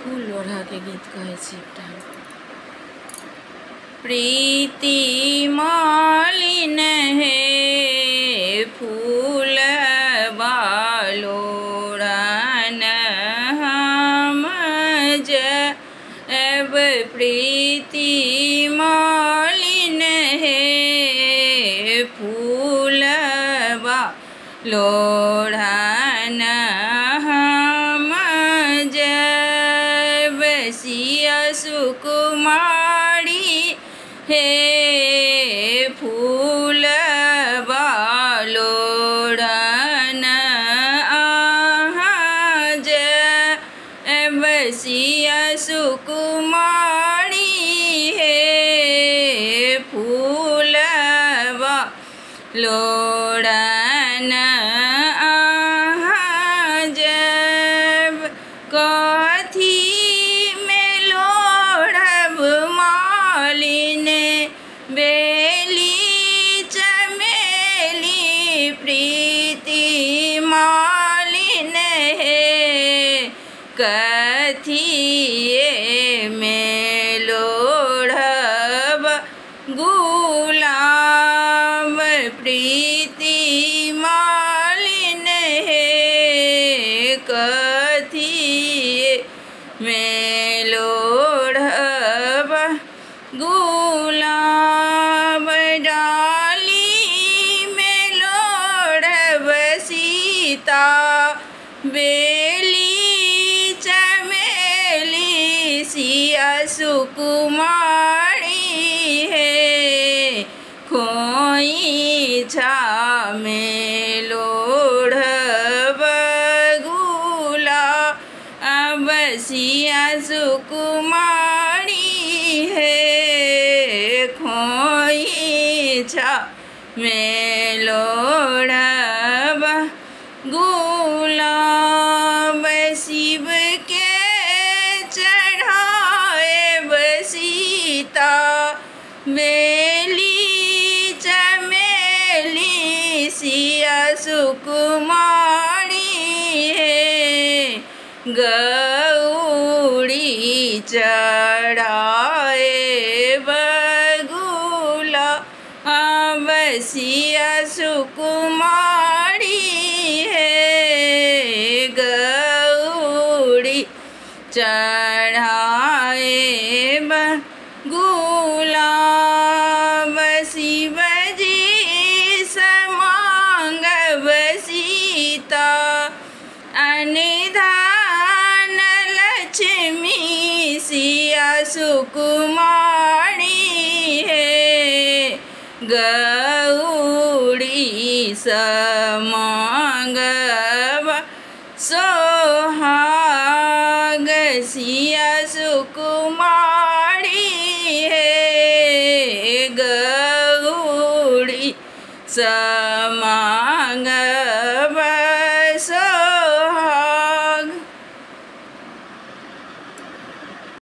फूल लोढ़ा के गीत कहे छिटा। प्रीति मालिन हे फूल लोढ़न हम जब प्रीति मालिन हे फूल लोढ़न हम जब सिया सुकुमारी हे फूल लोढ़न जब सिया सुकुमारी हे फूल लोढ़न जब कथी में लोढ़ब मालिन बेली चमेली प्रीति मालिन हे कथिए में लोढ़ब गुलाब प्रीति मालिन हे कथिए में लोढ़ब गुलाब डाली में लोढ़ब सीता बेली चमेली सिया सुकुमारी है खोइछा में लोढ़ब गुलाब सिया सुकुमारी है खोइछा में लोढ़ब गुलाब शिव के चढ़ाएब सीता बेली चमेली सिया सुकुमारी है गौरी चढ़ाएब गुलाब सिया सुकुमारी है गौरी चढ़ाएब गुलाब शिवजी समांगब सीता अनिधान लक्ष्मी सिया सुकुमारी है गौरी समांगब सोहाग सिया सुकुमारी है गौरी समांगब